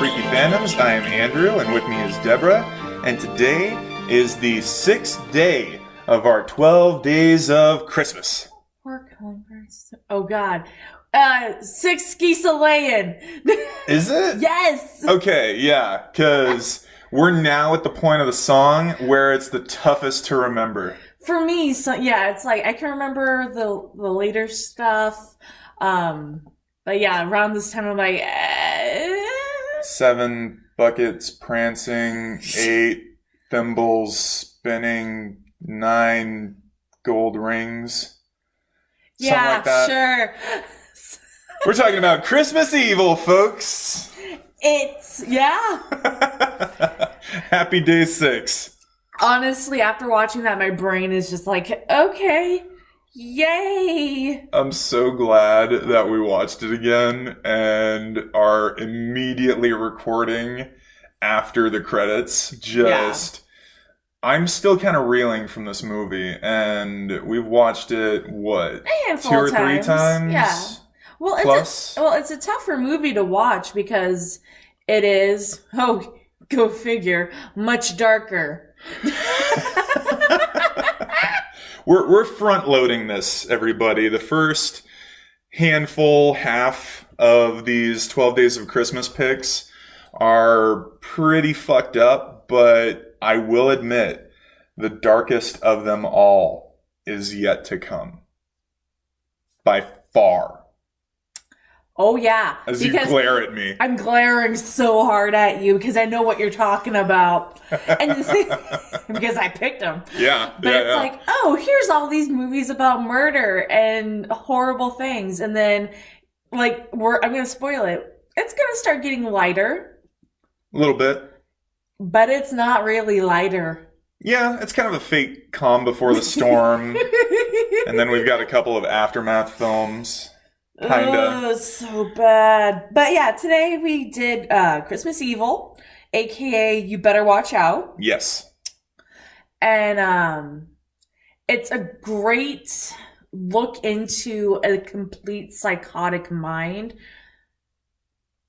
Freaky Fandoms. I am Andrew, and with me is Deborah, and today is the 6th day of our 12 days of Christmas. We're going for... Oh, God. 6 geese a-laying. Is it? Yes! Okay, yeah, because we're now at the point of the song where it's the toughest to remember. For me, so, yeah, it's like, I can remember the later stuff, but yeah, around this time I'm like... 7 buckets prancing, 8 thimbles spinning, 9 gold rings. Yeah, like that. Sure. We're talking about Christmas Evil, folks. Yeah. Happy day 6. Honestly, after watching that, my brain is just like, okay, yay. I'm so glad that we watched it again and are immediately recording after the credits. I'm still kind of reeling from this movie, and we've watched it, what, A handful 2 or of 3 times. times? Yeah. Well, it's a tougher movie to watch because it is, go figure, much darker. We're front loading this, everybody. The first half of these 12 Days of Christmas picks are pretty fucked up, but I will admit the darkest of them all is yet to come. By far. Oh, yeah. As you glare at me. I'm glaring so hard at you because I know what you're talking about. And because I picked them. Yeah. But it's like, oh, here's all these movies about murder and horrible things. And then, like, I'm going to spoil it. It's going to start getting lighter. A little bit. But it's not really lighter. Yeah, it's kind of a fake calm before the storm. And then we've got a couple of aftermath films. Kinda. Oh, so bad. But yeah, today we did Christmas Evil, aka You Better Watch Out. Yes. And it's a great look into a complete psychotic mind.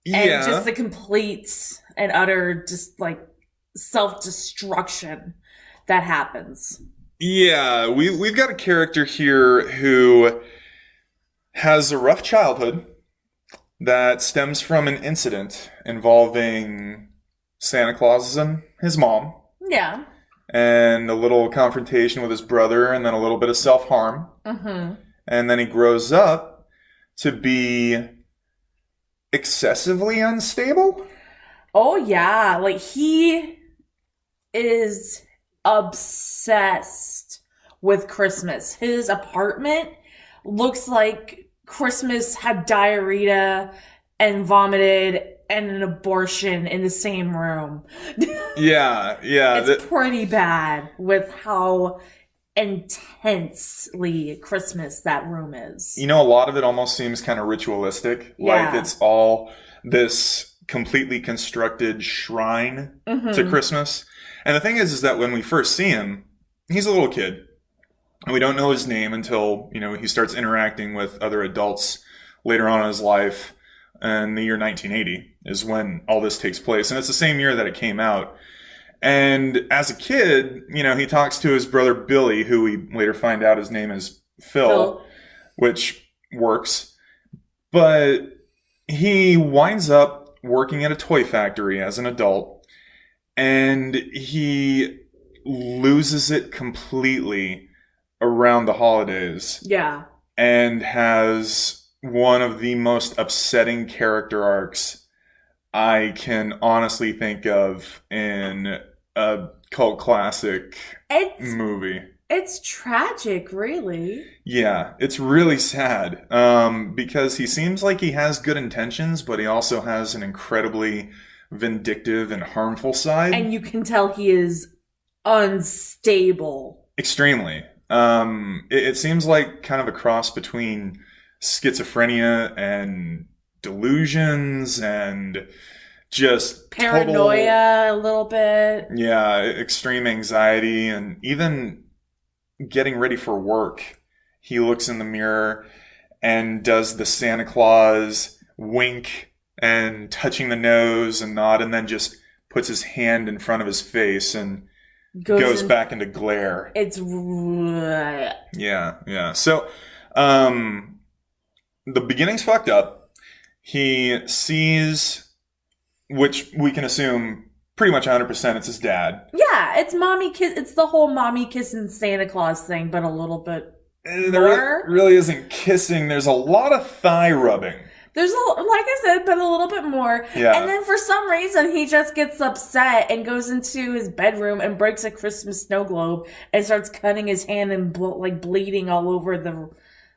Yeah. And just the complete and utter just like self-destruction that happens. Yeah, we've got a character here who has a rough childhood that stems from an incident involving Santa Claus and his mom. Yeah. And a little confrontation with his brother, and then a little bit of self-harm. Mm-hmm. And then he grows up to be excessively unstable. Oh, yeah. Like, he is obsessed with Christmas. His apartment looks like Christmas had diarrhea and vomited and an abortion in the same room. Yeah. It's pretty bad with how intensely Christmas that room is. You know, a lot of it almost seems kind of ritualistic. Yeah. Like it's all this completely constructed shrine to Christmas. And the thing is that when we first see him, he's a little kid. And we don't know his name until, he starts interacting with other adults later on in his life. And the year 1980 is when all this takes place. And it's the same year that it came out. And as a kid, he talks to his brother Billy, who we later find out his name is Phil. Which works. But he winds up working at a toy factory as an adult. And he loses it completely around the holidays. Yeah. And has one of the most upsetting character arcs I can honestly think of in a cult classic movie. It's tragic, really. Yeah, it's really sad. Because he seems like he has good intentions, but he also has an incredibly vindictive and harmful side. And you can tell he is unstable. Extremely. It seems like kind of a cross between schizophrenia and delusions and just paranoia a little bit. Yeah, extreme anxiety, and even getting ready for work. He looks in the mirror and does the Santa Claus wink and touching the nose and nod, and then just puts his hand in front of his face and goes back into glare. It's yeah. So, the beginning's fucked up. He sees, which we can assume pretty much 100% it's his dad. Yeah, it's mommy kiss. It's the whole mommy kissing Santa Claus thing, but a little bit more. There really isn't kissing. There's a lot of thigh rubbing. There's like I said, but a little bit more. Yeah. And then for some reason, he just gets upset and goes into his bedroom and breaks a Christmas snow globe and starts cutting his hand and bleeding all over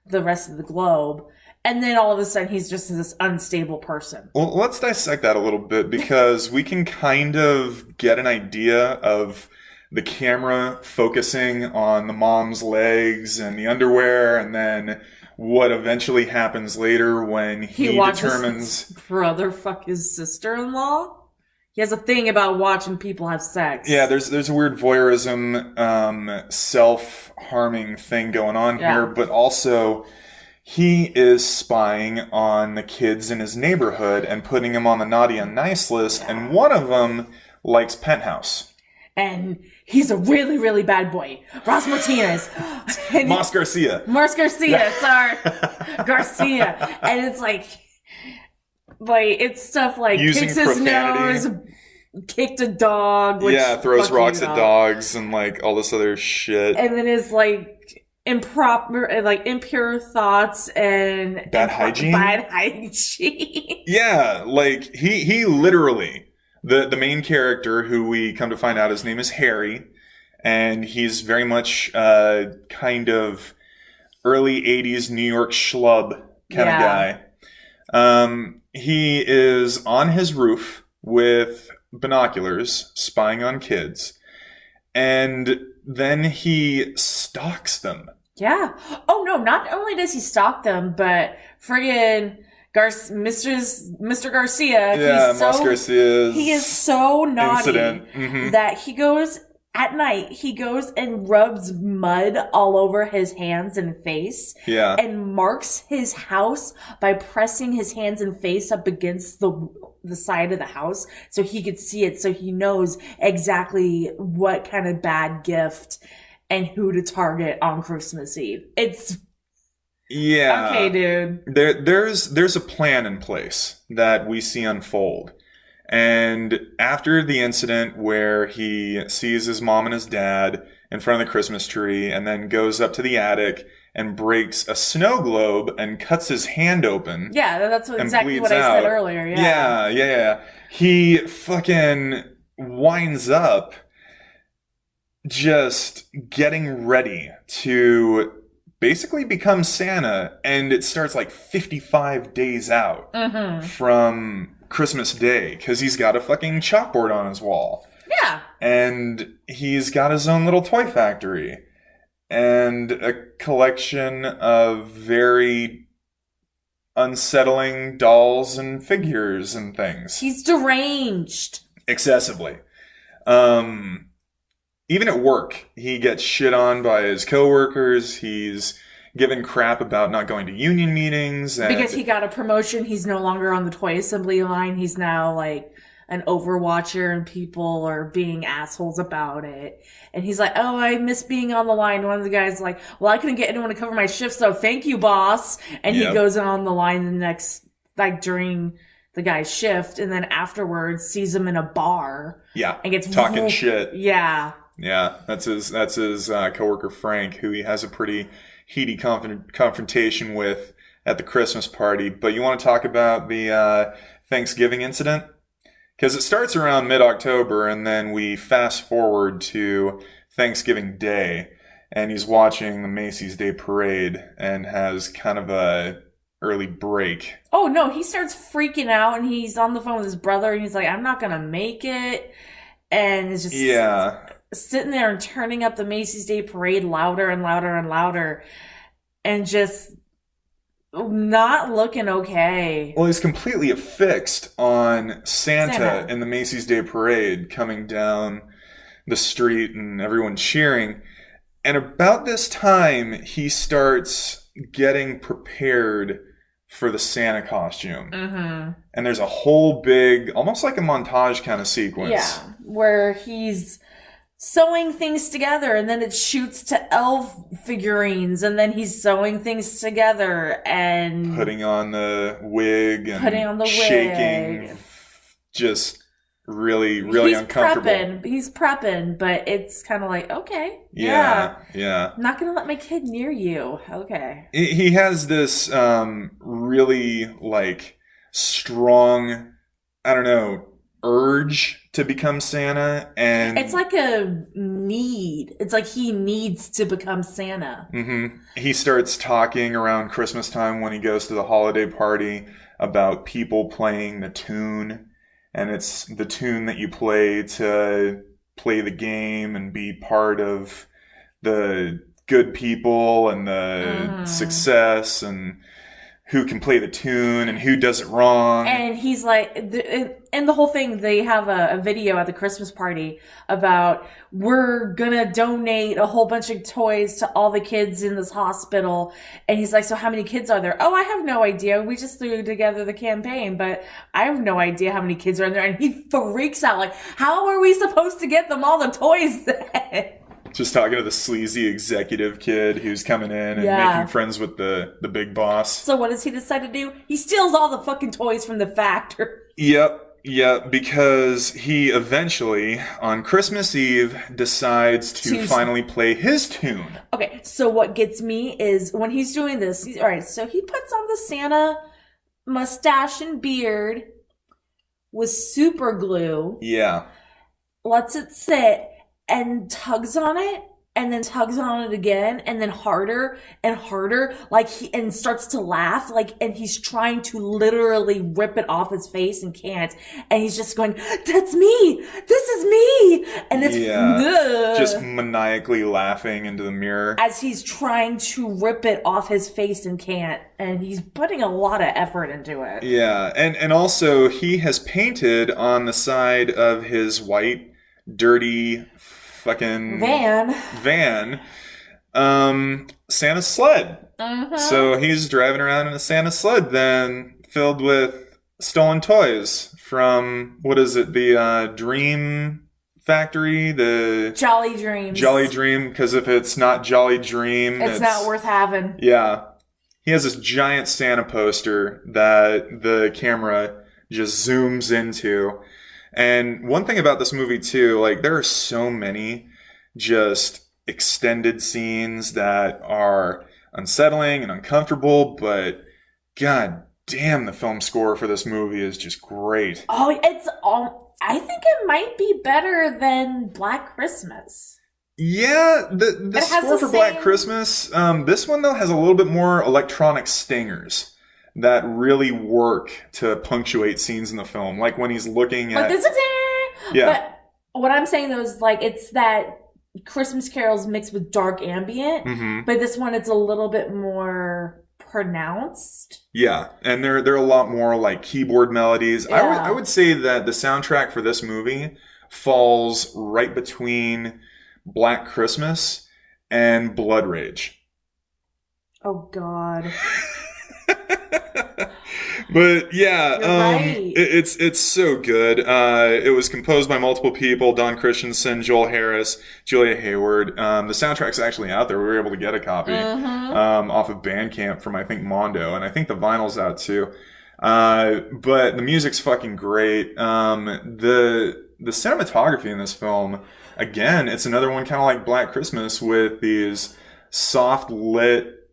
the rest of the globe. And then all of a sudden, he's just this unstable person. Well, let's dissect that a little bit, because we can kind of get an idea of the camera focusing on the mom's legs and the underwear, and then what eventually happens later when he determines his brother fuck his sister-in-law. He has a thing about watching people have sex. Yeah, there's a weird voyeurism, self-harming thing going on here, but also he is spying on the kids in his neighborhood and putting them on the naughty and nice list, and one of them likes Penthouse. And he's a really, really bad boy. Ross Martinez. Mas Garcia. Sorry. Garcia. And it's like, it's stuff like using kicks his profanity. nose, kicked a dog. Which throws rocks at dogs and all this other shit. And then is improper, impure thoughts and bad hygiene. Yeah, he literally, the main character, who we come to find out his name is Harry, and he's very much kind of early 80s New York schlub kind of guy. He is on his roof with binoculars, spying on kids, and then he stalks them. Yeah. Oh no! Not only does he stalk them, but friggin' Mr. Garcia. Yeah, Mas Garcia. He is so naughty that he goes at night. He goes and rubs mud all over his hands and face. Yeah. And marks his house by pressing his hands and face up against the side of the house so he could see it, so he knows exactly what kind of bad gift and who to target on Christmas Eve. It's okay, dude. There's a plan in place that we see unfold. And after the incident where he sees his mom and his dad in front of the Christmas tree, and then goes up to the attic and breaks a snow globe and cuts his hand open. Yeah, that's exactly what I said earlier. Yeah. He fucking winds up just getting ready to basically become Santa, and it starts 55 days out from Christmas Day, because he's got a fucking chalkboard on his wall. Yeah. And he's got his own little toy factory and a collection of very unsettling dolls and figures and things. He's deranged. Excessively. Even at work, he gets shit on by his coworkers. He's given crap about not going to union meetings. Because he got a promotion, he's no longer on the toy assembly line. He's now an overwatcher, and people are being assholes about it. And he's like, oh, I miss being on the line. One of the guys is like, well, I couldn't get anyone to cover my shift, so thank you, boss. And he goes on the line the next, during the guy's shift, and then afterwards sees him in a bar. Yeah. And gets talking shit. Yeah. Yeah. That's his coworker Frank, who he has a pretty heaty confrontation with at the Christmas party. But you want to talk about the Thanksgiving incident? Because it starts around mid-October, and then we fast forward to Thanksgiving Day, and he's watching the Macy's Day Parade and has kind of a early break. Oh, no, he starts freaking out, and he's on the phone with his brother, and he's like, I'm not going to make it. And it's just sitting there and turning up the Macy's Day Parade louder and louder and louder, and just not looking okay. Well, he's completely affixed on Santa in the Macy's Day Parade coming down the street and everyone cheering. And about this time, he starts getting prepared for the Santa costume. Mm-hmm. And there's a whole big, almost like a montage kind of sequence. Yeah, where he's sewing things together, and then it shoots to elf figurines, and then he's sewing things together and putting on the wig and shaking. Just really, really uncomfortable. He's prepping, but it's kind of like, okay. Yeah. I'm not going to let my kid near you. Okay. He has this really, like, strong, I don't know, urge to become Santa, and it's like a need. It's like he needs to become Santa. Mm-hmm. He starts talking around Christmas time when he goes to the holiday party about people playing the tune, and it's the tune that you play to play the game and be part of the good people and the success, and who can play the tune and who does it wrong. And he's like, and the whole thing, they have a video at the Christmas party about, we're gonna donate a whole bunch of toys to all the kids in this hospital. And he's like, so how many kids are there? Oh, I have no idea. We just threw together the campaign, but I have no idea how many kids are in there. And he freaks out, like, how are we supposed to get them all the toys then? Just talking to the sleazy executive kid who's coming in and making friends with the big boss. So what does he decide to do? He steals all the fucking toys from the factory. Yep, because he eventually, on Christmas Eve, decides to finally play his tune. Okay, so what gets me is when he's doing this, alright, so he puts on the Santa mustache and beard with super glue. Yeah. Lets it sit, and tugs on it, and then tugs on it again, and then harder and harder, and starts to laugh, and he's trying to literally rip it off his face and can't, and he's just going, that's me! This is me! And it's just maniacally laughing into the mirror. As he's trying to rip it off his face and can't, and he's putting a lot of effort into it. Yeah, and also he has painted on the side of his white, dirty fucking van Santa's sled. So he's driving around in a Santa sled then filled with stolen toys from, what is it, the Dream Factory, the Jolly Dreams. Jolly Dream, because if it's not Jolly Dream, it's not worth having. Yeah. He has this giant Santa poster that the camera just zooms into. And one thing about this movie, too, there are so many just extended scenes that are unsettling and uncomfortable, but god damn, the film score for this movie is just great. Oh, I think it might be better than Black Christmas. Yeah, the score for Black Christmas, this one, though, has a little bit more electronic stingers that really work to punctuate scenes in the film. Like when he's looking at... But what I'm saying, though, is it's that Christmas carols mixed with dark ambient, but this one, it's a little bit more pronounced. Yeah, and there are a lot more keyboard melodies. Yeah. I would say that the soundtrack for this movie falls right between Black Christmas and Blood Rage. Oh, God. But yeah, right. It's so good. It was composed by multiple people: Don Christensen, Joel Harris, Julia Hayward. The soundtrack's actually out there. We were able to get a copy off of Bandcamp from, I think, Mondo, and I think the vinyl's out too. But the music's fucking great. The cinematography in this film, again, it's another one kind of like Black Christmas with these soft lit,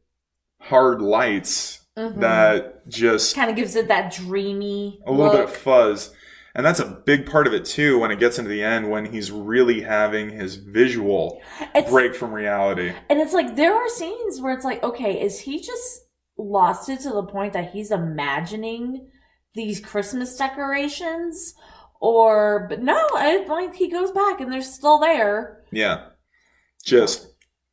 hard lights. That just kind of gives it that dreamy a little bit of fuzz. And that's a big part of it too when it gets into the end, when he's really having his visual break from reality. And it's there are scenes where it's okay, is he just lost it to the point that he's imagining these Christmas decorations? But no, he goes back and they're still there. Yeah. Just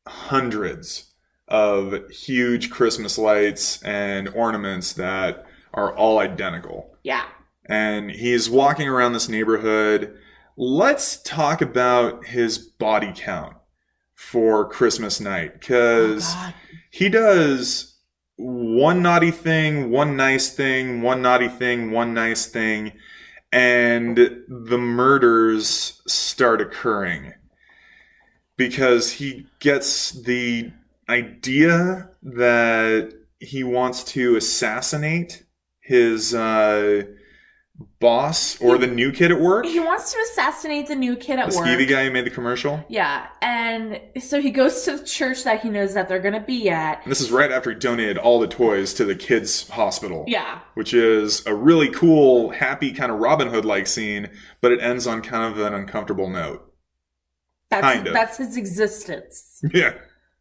hundreds of huge Christmas lights and ornaments that are all identical. Yeah. And he's walking around this neighborhood. Let's talk about his body count for Christmas night, because he does one naughty thing, one nice thing, one naughty thing, one nice thing, and the murders start occurring. Because he gets the idea that he wants to assassinate his boss or the new kid at work. He wants to assassinate the new kid at work. The skeevy guy who made the commercial. Yeah, and so he goes to the church that he knows that they're going to be at. And this is right after he donated all the toys to the kids' hospital. Yeah. Which is a really cool, happy, kind of Robin Hood-like scene, but it ends on kind of an uncomfortable note. That's his existence. Yeah.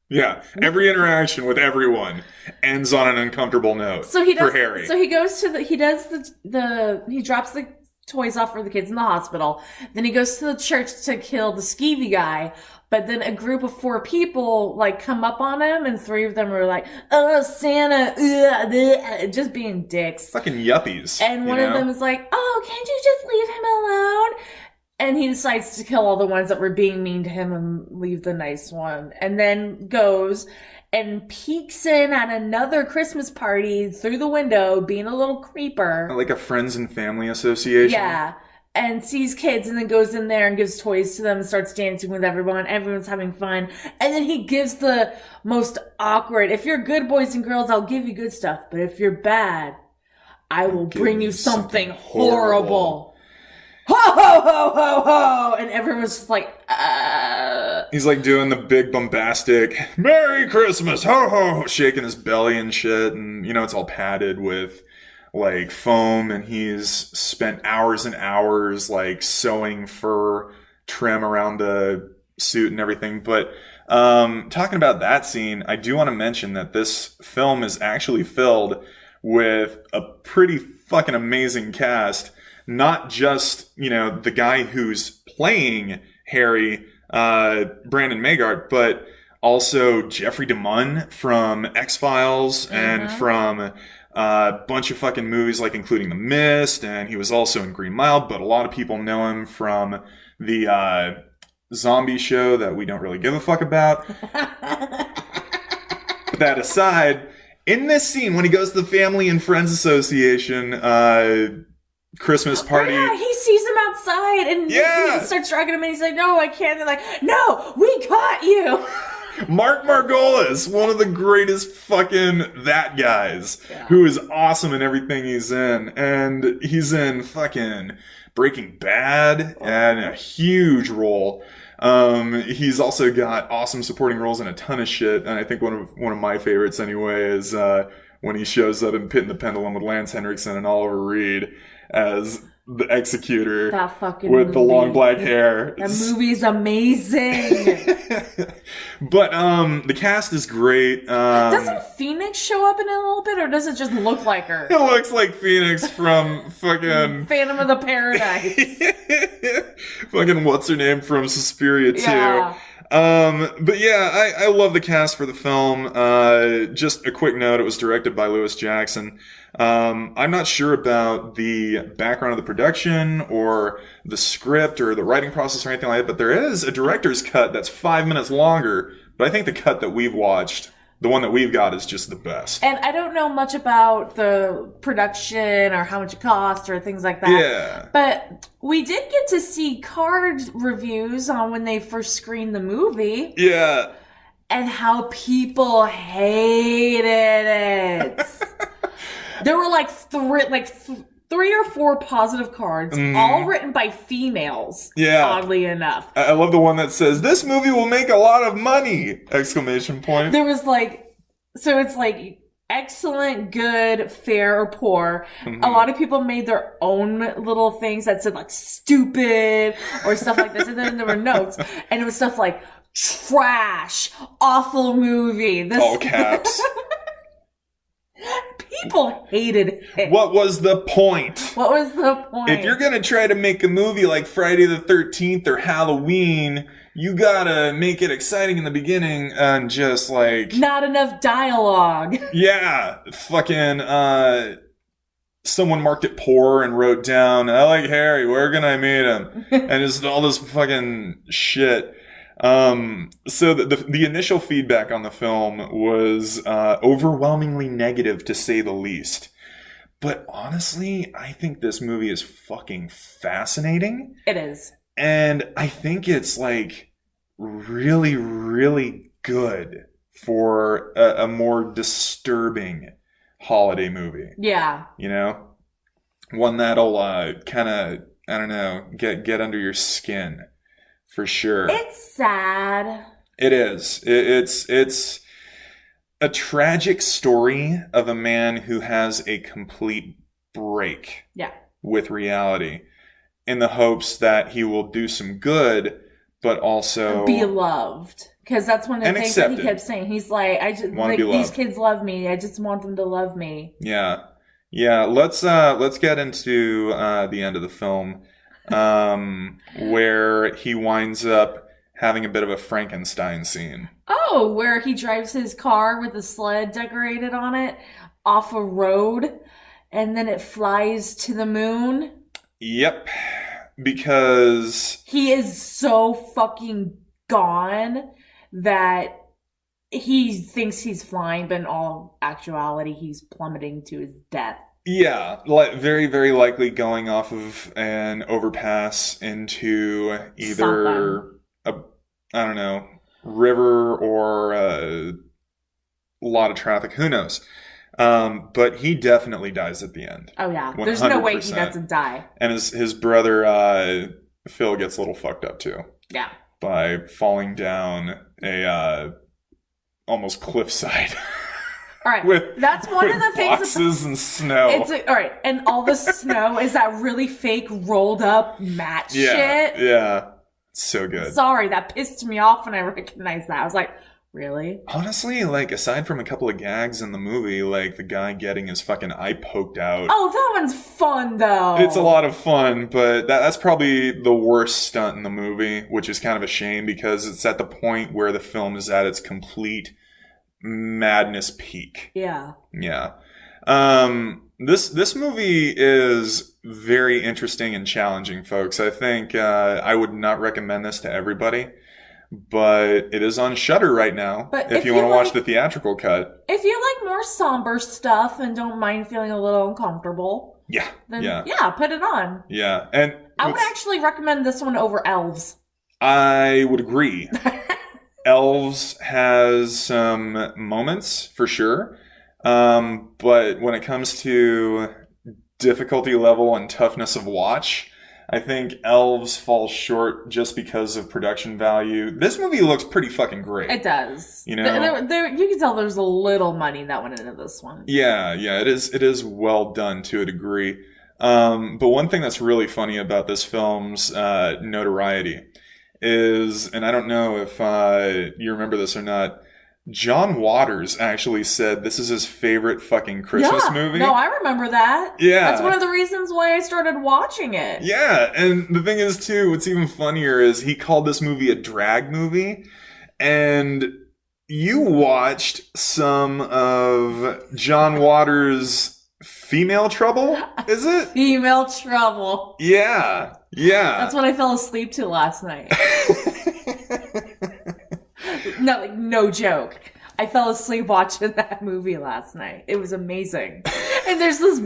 Yeah. Every interaction with everyone ends on an uncomfortable note for Harry. So he goes to he drops the toys off for the kids in the hospital. Then he goes to the church to kill the skeevy guy. But then a group of 4 people like come up on him, and 3 of them are like, "Oh, Santa," just being dicks. Fucking yuppies. And one of them is like, "Oh, can't you just leave him alone?" And he decides to kill all the ones that were being mean to him and leave the nice one. And then goes and peeks in at another Christmas party through the window, being a little creeper. Like a friends and family association. Yeah. And sees kids and then goes in there and gives toys to them and starts dancing with everyone. Everyone's having fun. And then he gives the most awkward, "If you're good boys and girls, I'll give you good stuff. But if you're bad, I will bring you something horrible. Ho, ho, ho, ho, ho!" And everyone's just like, He's like doing the big bombastic, "Merry Christmas, ho, ho," shaking his belly and shit. And, it's all padded with, like, foam. And he's spent hours and hours, like, sewing fur trim around the suit and everything. But talking about that scene, I do want to mention that this film is actually filled with a pretty fucking amazing cast. Not just, the guy who's playing Harry, Brandon Maggart, but also Jeffrey DeMunn from X-Files and from a bunch of fucking movies, like including The Mist, and he was also in Green Mile, but a lot of people know him from the zombie show that we don't really give a fuck about. But that aside, in this scene, when he goes to the Family and Friends Association Christmas party. Oh, yeah, he sees him outside and he starts dragging him and he's like, "No, I can't." They're like, "No, we caught you." Mark Margolis, one of the greatest fucking that guys, who is awesome in everything he's in. And he's in fucking Breaking Bad and a huge role. He's also got awesome supporting roles in a ton of shit. And I think one of my favorites anyway is when he shows up in Pit and the Pendulum with Lance Henriksen and Oliver Reed as the executor. That fucking with movie. The long black hair. That movie's amazing. But the cast is great. Doesn't Phoenix show up in it a little bit, or does it just look like her? It looks like Phoenix from fucking Phantom of the Paradise. Fucking what's her name from Suspiria 2. Yeah. But yeah, I love the cast for the film. Just a quick note, it was directed by Lewis Jackson. I'm not sure about the background of the production or the script or the writing process or anything like that, but there is a director's cut that's 5 minutes longer. But I think the cut that we've watched, the one that we've got, is just the best. And I don't know much about the production or how much it cost or things like that. Yeah. But we did get to see card reviews on when they first screened the movie. Yeah. And how people hated it. There were like three or four positive cards, all written by females. Yeah. Oddly enough. I love the one that says, "This movie will make a lot of money!" Exclamation point. There was so it's like excellent, good, fair, or poor. A lot of people made their own little things that said like stupid or stuff like this. And then there were notes. And it was stuff like trash, awful movie. All caps. People hated it. What was the point? What was the point? If you're gonna try to make a movie like Friday the 13th or Halloween, you gotta make it exciting in the beginning and just like... Not enough dialogue. Yeah. Fucking, someone marked it poor and wrote down, "I like Harry, where can I meet him?" And just all this fucking shit. So the initial feedback on the film was overwhelmingly negative, to say the least. But honestly, I think this movie is fucking fascinating. It is. And I think it's like really, really good for a more disturbing holiday movie. Yeah. You know? One that'll kind of, I don't know, get under your skin. For sure. It's sad. It is. It's a tragic story of a man who has a complete break with reality in the hopes that he will do some good, but also be loved. Because that's one of the things that he kept saying. He's like, I just like these kids love me. I just want them to love me. Yeah. Yeah. Let's get into the end of the film, where he winds up having a bit of a Frankenstein scene. Oh, where he drives his car with a sled decorated on it off a road, and then it flies to the moon. Yep. Because he is so fucking gone that he thinks he's flying, but in all actuality, he's plummeting to his death. Yeah, very, very likely going off of an overpass into either I don't know, river or a lot of traffic. Who knows? But he definitely dies at the end. Oh yeah, 100%. There's no way he doesn't die. And his brother Phil gets a little fucked up too. Yeah. By falling down a almost cliffside. All right, that's one of the things. Boxes and snow. All right, and all the snow is that really fake rolled up matte shit. Yeah, so good. Sorry, that pissed me off when I recognized that. I was like, really? Honestly, like, aside from a couple of gags in the movie, like the guy getting his fucking eye poked out. Oh, that one's fun though. It's a lot of fun, but that's probably the worst stunt in the movie, which is kind of a shame because it's at the point where the film is at its complete madness peak. Yeah. Yeah. This movie is very interesting and challenging, folks. I think I would not recommend this to everybody, but it is on Shudder right now. But if you want to watch the theatrical cut. If you like more somber stuff and don't mind feeling a little uncomfortable, then put it on. Yeah. And I would actually recommend this one over Elves. I would agree. Elves has some moments, for sure. But when it comes to difficulty level and toughness of watch, I think Elves falls short just because of production value. This movie looks pretty fucking great. It does. You know? You can tell there's a little money that went into this one. Yeah, it is well done to a degree. But one thing that's really funny about this film's notoriety is, and I don't know if you remember this or not, John Waters actually said this is his favorite fucking Christmas movie. No, I remember that. Yeah. That's one of the reasons why I started watching it. Yeah, and the thing is, too, what's even funnier is he called this movie a drag movie, and you watched some of John Waters' Female Trouble, is it? Female Trouble. Yeah. That's what I fell asleep to last night. No joke. I fell asleep watching that movie last night. It was amazing. And there's this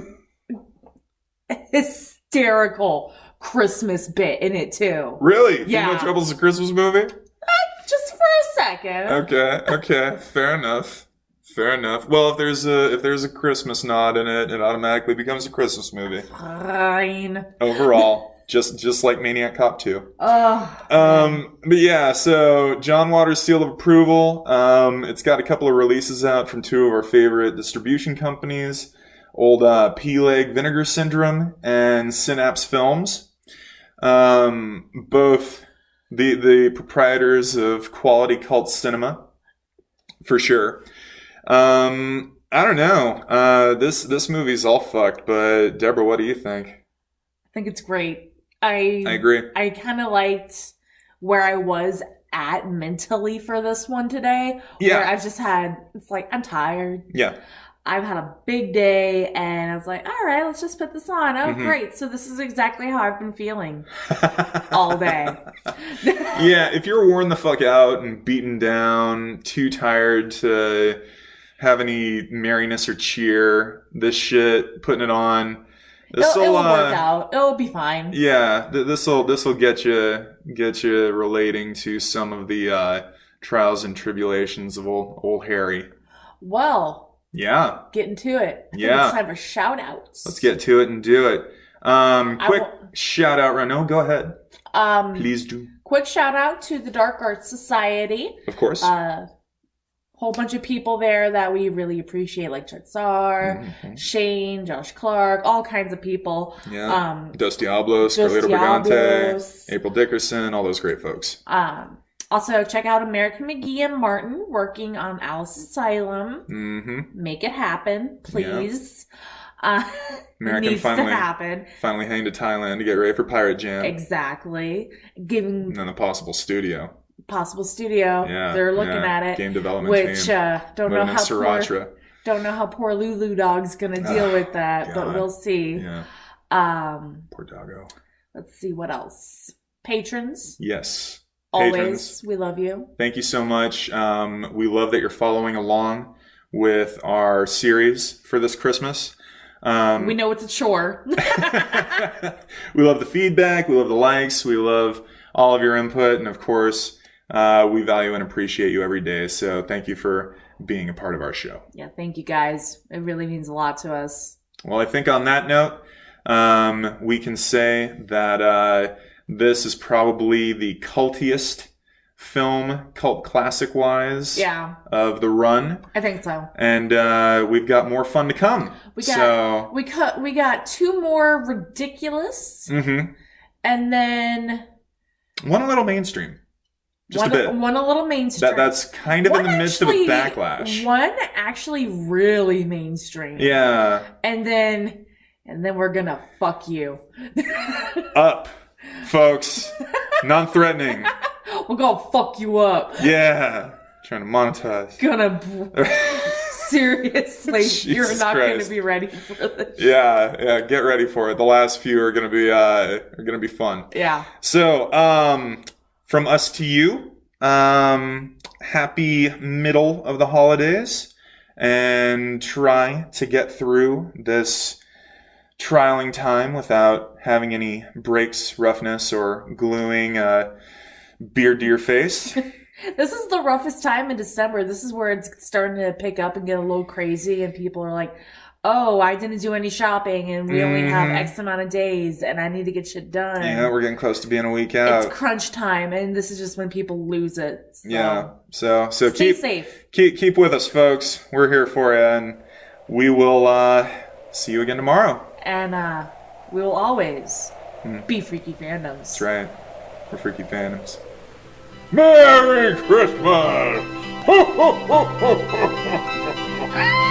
hysterical Christmas bit in it too. Really? Yeah. Female Trouble's a Christmas movie? Just for a second. Okay. Fair enough. Well, if there's a Christmas nod in it, it automatically becomes a Christmas movie. Fine. Overall. Just like Maniac Cop 2. Oh. But yeah, so John Waters' seal of approval. It's got a couple of releases out from two of our favorite distribution companies, old P-Leg Vinegar Syndrome and Synapse Films. Both the proprietors of quality cult cinema, for sure. I don't know. This movie's all fucked, but Deborah, what do you think? I think it's great. I agree. I kind of liked where I was at mentally for this one today. Yeah. Where I've just had, it's like, I'm tired. Yeah. I've had a big day, and I was like, all right, let's just put this on. Oh, great. So this is exactly how I've been feeling all day. Yeah, if you're worn the fuck out and beaten down, too tired to have any merriness or cheer, this shit, putting it on, it'll work out. It'll be fine. Yeah, this'll get you relating to some of the trials and tribulations of old Harry. Well, yeah, getting to it. I think it's time for shout outs. Let's get to it and do it. Quick shout out, Renaud. Go ahead. Please do. Quick shout out to the Dark Arts Society. Of course. Whole bunch of people there that we really appreciate, like Chatsar, Shane, Josh Clark, all kinds of people. Yeah. Dos Diablos, Carlito Brigante, April Dickerson, all those great folks. Also, check out American McGee and Martin working on Alice Asylum. Make it happen, please. Yeah. American needs finally, to happen. Finally heading to Thailand to get ready for Pirate Jam. Exactly. And then a possible studio. Yeah, they're looking at it. Game development which team. Don't know how poor Lulu Dog's gonna deal with that, but we'll see. Yeah. Poor doggo. Let's see what else. Patrons. Yes. Always. Patrons. We love you. Thank you so much. We love that you're following along with our series for this Christmas. We know it's a chore. We love the feedback. We love the likes. We love all of your input. And of course, we value and appreciate you every day. So thank you for being a part of our show. Yeah, thank you guys. It really means a lot to us. Well, I think on that note, we can say that this is probably the cultiest film, cult classic-wise, of the run. I think so. And we've got more fun to come. We got two more ridiculous, and then one a little mainstream. Just a bit. One a little mainstream. That's kind of in the midst of a backlash. One actually really mainstream. Yeah. And then we're gonna fuck you. Up, folks. Non-threatening. We're gonna fuck you up. Yeah. Trying to monetize. Seriously, you're not going to be ready for this. Yeah, get ready for it. The last few are going to be fun. Yeah. So, from us to you, happy middle of the holidays, and try to get through this trialing time without having any breaks, roughness, or gluing beard to your face. This is the roughest time in December. This is where it's starting to pick up and get a little crazy, and people are like, oh, I didn't do any shopping, and we only have X amount of days, and I need to get shit done. Yeah, we're getting close to being a week out. It's crunch time, and this is just when people lose it. So. Yeah, so stay safe. Keep with us, folks. We're here for you, and we will see you again tomorrow. And we will always be Freaky Fandoms. That's right. We're Freaky Fandoms. Merry Christmas! Ho, ho, ho, ho, ho, ho.